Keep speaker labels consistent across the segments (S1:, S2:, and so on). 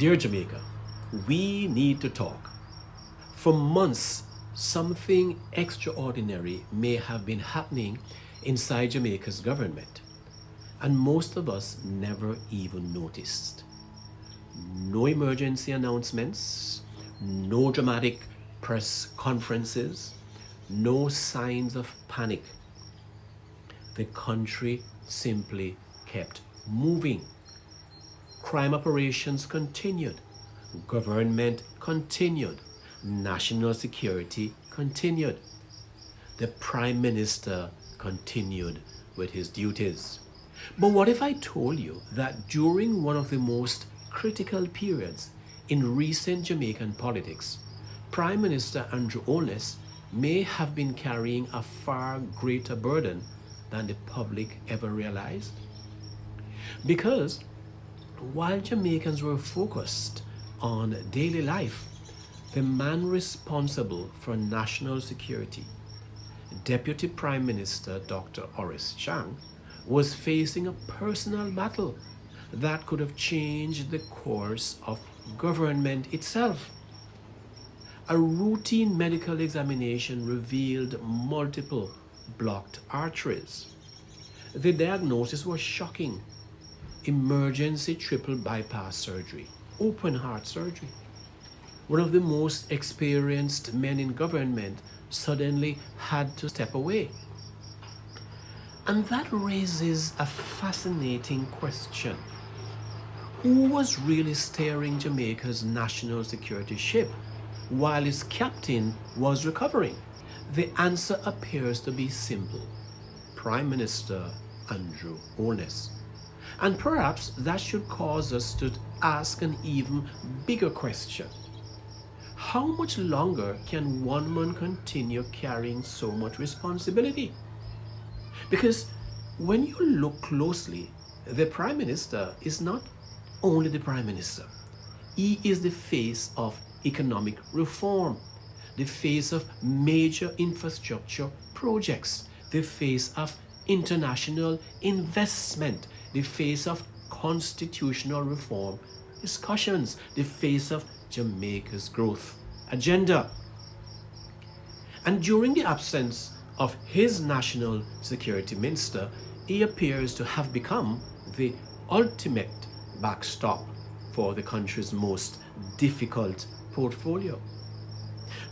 S1: Dear Jamaica, we need to talk. For months, something extraordinary may have been happening inside Jamaica's government, and most of us never even noticed. No emergency announcements, no dramatic press conferences, no signs of panic. The country simply kept moving. Crime operations continued, government continued, national security continued. The Prime Minister continued with his duties. But what if I told you that during one of the most critical periods in recent Jamaican politics, Prime Minister Andrew Holness may have been carrying a far greater burden than the public ever realized? Because while Jamaicans were focused on daily life, the man responsible for national security, Deputy Prime Minister Dr. Horace Chang, was facing a personal battle that could have changed the course of government itself. A routine medical examination revealed multiple blocked arteries. The diagnosis was shocking: emergency triple bypass surgery, open heart surgery. One of the most experienced men in government suddenly had to step away. And that raises a fascinating question. Who was really steering Jamaica's national security ship while its captain was recovering? The answer appears to be simple: Prime Minister Andrew Holness. And perhaps that should cause us to ask an even bigger question. How much longer can one man continue carrying so much responsibility? Because when you look closely, the Prime Minister is not only the Prime Minister. He is the face of economic reform, the face of major infrastructure projects, the face of international investment, the face of constitutional reform discussions, the face of Jamaica's growth agenda. And during the absence of his national security minister, he appears to have become the ultimate backstop for the country's most difficult portfolio.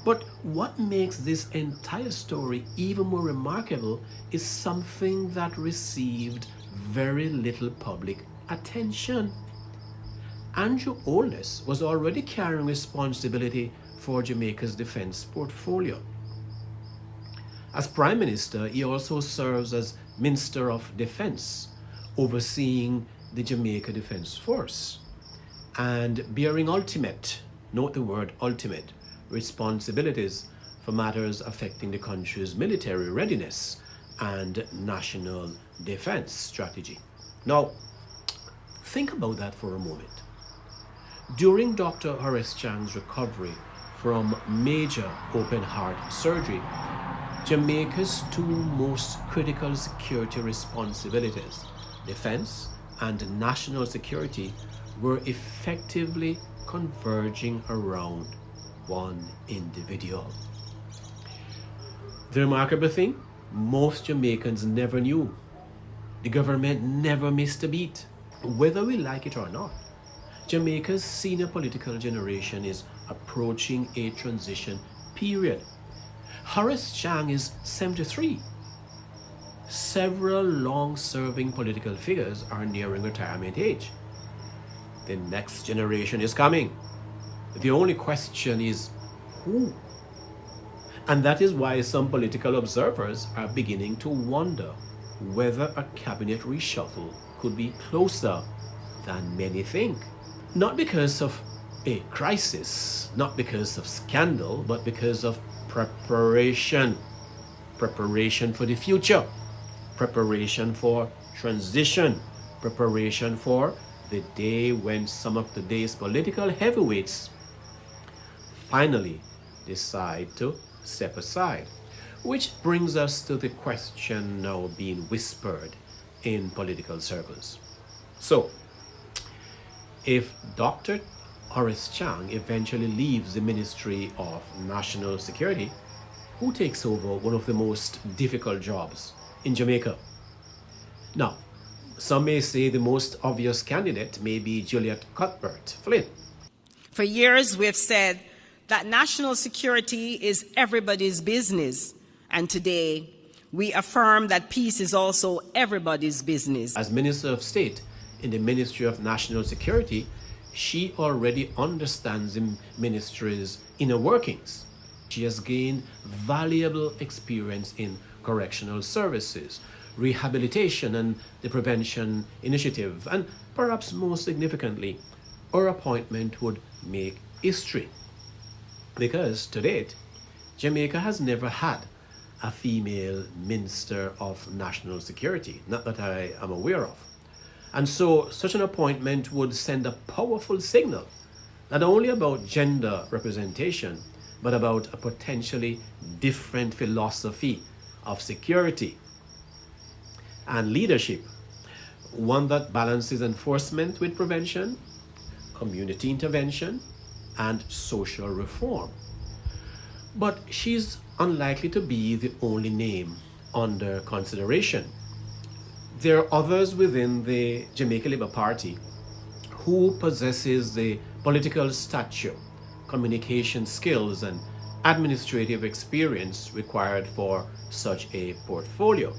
S1: But what makes this entire story even more remarkable is something that received very little public attention. Andrew Holness was already carrying responsibility for Jamaica's defense portfolio. As Prime Minister, he also serves as Minister of Defense, overseeing the Jamaica Defense Force and bearing ultimate, note the word ultimate, responsibilities for matters affecting the country's military readiness and national defense strategy. Now, think about that for a moment. During Dr. Horace Chang's recovery from major open heart surgery, Jamaica's two most critical security responsibilities, defense and national security, were effectively converging around one individual. The remarkable thing, most Jamaicans never knew. The government never missed a beat. Whether we like it or not, Jamaica's senior political generation is approaching a transition period. Horace Chang is 73. Several long-serving political figures are nearing retirement age. The next generation is coming. The only question is who? And that is why some political observers are beginning to wonder whether a cabinet reshuffle could be closer than many think. Not because of a crisis, not because of scandal, but because of preparation. Preparation for the future. Preparation for transition. Preparation for the day when some of today's political heavyweights finally decide to step aside. Which brings us to the question now being whispered in political circles. So, if Dr. Horace Chang eventually leaves the Ministry of National Security, who takes over one of the most difficult jobs in Jamaica. Now, some may say the most obvious candidate may be Juliet Cuthbert Flynn.
S2: For years, we have said that national security is everybody's business, and today we affirm that peace is also everybody's business.
S1: As Minister of State in the Ministry of National Security, she already understands the ministry's inner workings. She has gained valuable experience in correctional services, rehabilitation, and the prevention initiative. And perhaps most significantly, her appointment would make history. Because to date, Jamaica has never had a female Minister of National Security, not that I am aware of. And so such an appointment would send a powerful signal, not only about gender representation, but about a potentially different philosophy of security and leadership, one that balances enforcement with prevention, community intervention, and social reform. But she's unlikely to be the only name under consideration. There are others within the Jamaica Labour Party who possesses the political stature, communication skills, and administrative experience required for such a portfolio.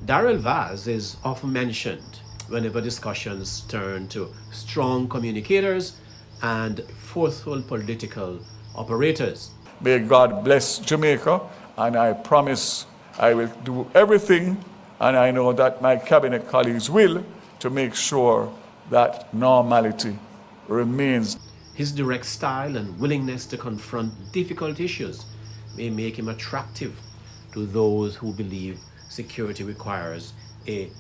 S1: Darrell Vaz is often mentioned whenever discussions turn to strong communicators and forceful political operators.
S3: May God bless Jamaica, and I promise I will do everything, and I know that my cabinet colleagues will, to make sure that normality remains.
S1: His direct style and willingness to confront difficult issues may make him attractive to those who believe security requires a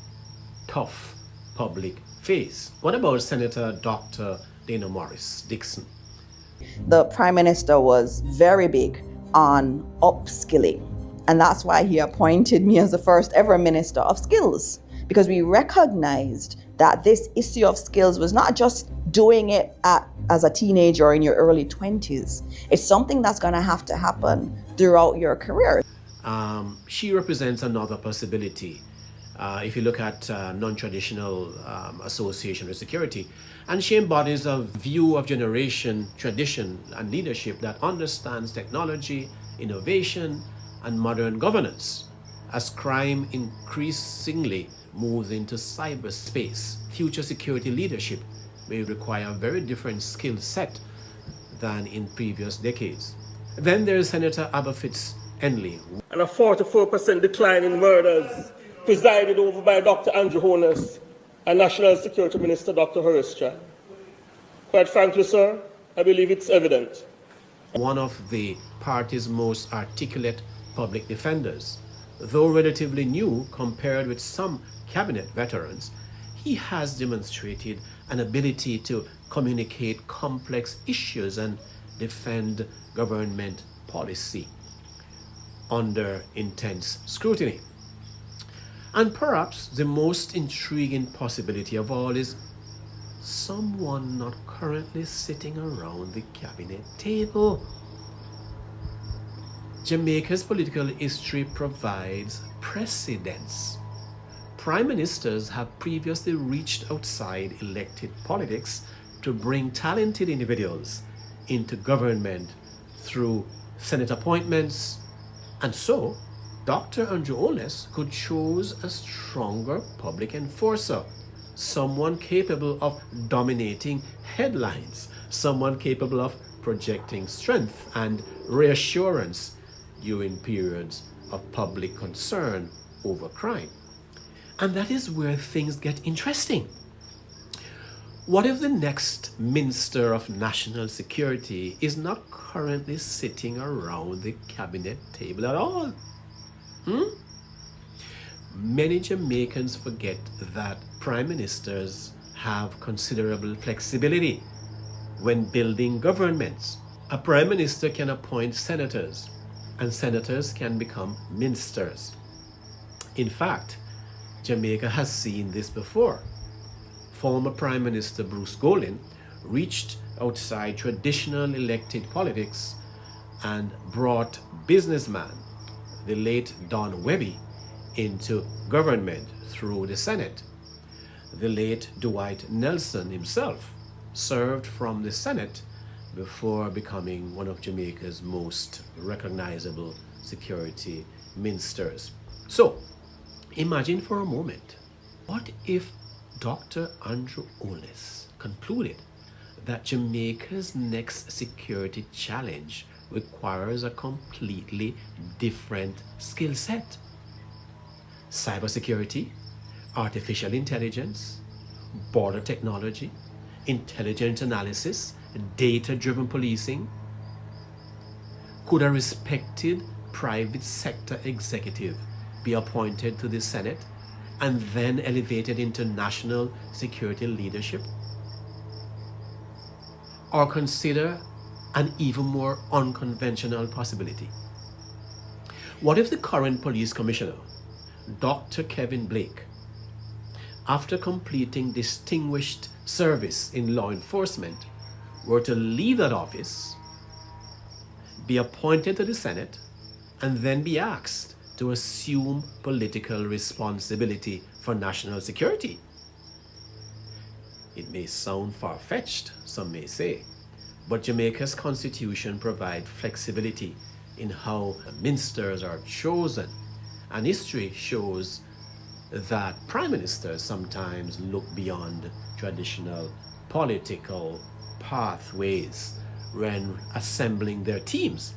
S1: tough public face. What about Senator Dr. Dana Morris Dixon?
S4: The Prime Minister was very big on upskilling, and that's why he appointed me as the first ever Minister of Skills, because we recognized that this issue of skills was not just doing it as a teenager or in your early 20s. It's something that's going to have to happen throughout your career.
S1: She represents another possibility. If you look at non-traditional association with security, and she embodies a view of generation, tradition, and leadership that understands technology, innovation, and modern governance. As crime increasingly moves into cyberspace, future security leadership may require a very different skill set than in previous decades. Then there's Senator Abba Fitz-Henley.
S5: And a 44% decline in murders presided over by Dr. Andrew Holness and National Security Minister Dr. Horace Chang. Quite frankly, sir, I believe it's evident.
S1: One of the party's most articulate public defenders. Though relatively new compared with some cabinet veterans, he has demonstrated an ability to communicate complex issues and defend government policy under intense scrutiny. And perhaps the most intriguing possibility of all is someone not currently sitting around the cabinet table. Jamaica's political history provides precedents. Prime ministers have previously reached outside elected politics to bring talented individuals into government through Senate appointments, and so Dr. Andrew Holness could choose a stronger public enforcer, someone capable of dominating headlines, someone capable of projecting strength and reassurance during periods of public concern over crime. And that is where things get interesting. What if the next Minister of National Security is not currently sitting around the cabinet table at all? Many Jamaicans forget that prime ministers have considerable flexibility when building governments. A prime minister can appoint senators, and senators can become ministers. In fact, Jamaica has seen this before. Former Prime Minister Bruce Golding reached outside traditional elected politics and brought businessman, the late Don Webby, into government through the Senate. The late Dwight Nelson himself served from the Senate before becoming one of Jamaica's most recognizable security ministers. So, imagine for a moment, what if Dr. Andrew Holness concluded that Jamaica's next security challenge requires a completely different skill set? Cybersecurity, artificial intelligence, border technology, intelligence analysis, data-driven policing. Could a respected private sector executive be appointed to the Senate and then elevated into national security leadership? Or consider an even more unconventional possibility. What if the current police commissioner, Dr. Kevin Blake, after completing distinguished service in law enforcement, were to leave that office, be appointed to the Senate, and then be asked to assume political responsibility for national security? It may sound far-fetched, some may say, but Jamaica's constitution provides flexibility in how ministers are chosen, and history shows that prime ministers sometimes look beyond traditional political pathways when assembling their teams.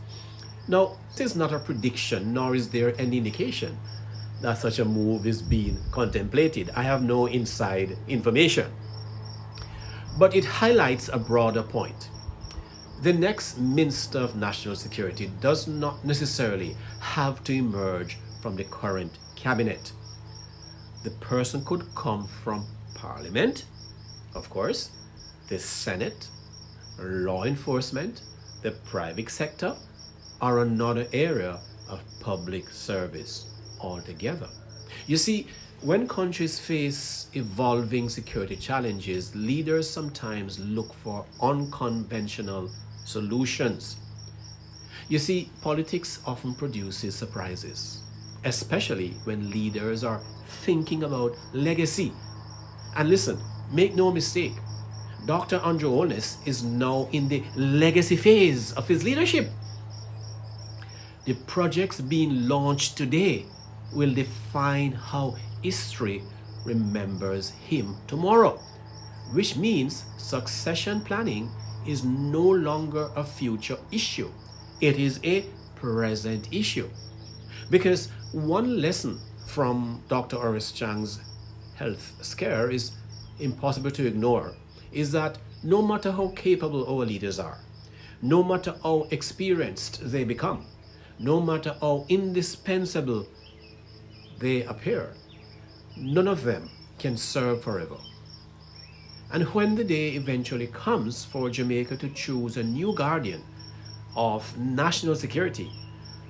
S1: Now, this is not a prediction, nor is there any indication that such a move is being contemplated. I have no inside information. But it highlights a broader point. The next Minister of National Security does not necessarily have to emerge from the current cabinet. The person could come from Parliament, of course, the Senate, law enforcement, the private sector, or another area of public service altogether. You see, when countries face evolving security challenges, leaders sometimes look for unconventional solutions. You see, politics often produces surprises, especially when leaders are thinking about legacy. And listen, make no mistake, Dr. Andrew Holness is now in the legacy phase of his leadership. The projects being launched today will define how history remembers him tomorrow, which means succession planning is no longer a future issue. It is a present issue. Because one lesson from Dr. Horace Chang's health scare is impossible to ignore is that no matter how capable our leaders are, no matter how experienced they become, no matter how indispensable they appear, none of them can serve forever. And when the day eventually comes for Jamaica to choose a new guardian of national security,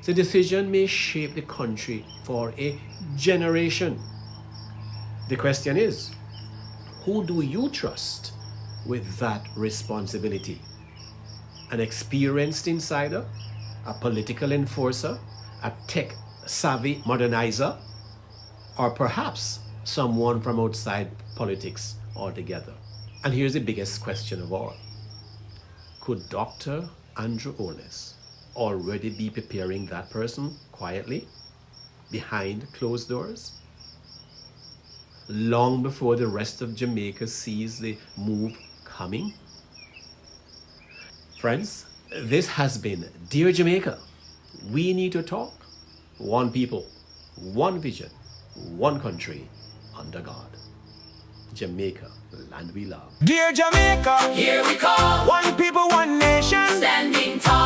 S1: the decision may shape the country for a generation. The question is, who do you trust with that responsibility? An experienced insider, a political enforcer, a tech-savvy modernizer, or perhaps someone from outside politics altogether? And here's the biggest question of all. Could Dr. Andrew Holness already be preparing that person quietly, behind closed doors, long before the rest of Jamaica sees the move coming? Friends, this has been Dear Jamaica. We need to talk. One people, one vision, one country under God. Jamaica, land we love.
S6: Dear Jamaica, here we call. One people, one nation. Standing tall.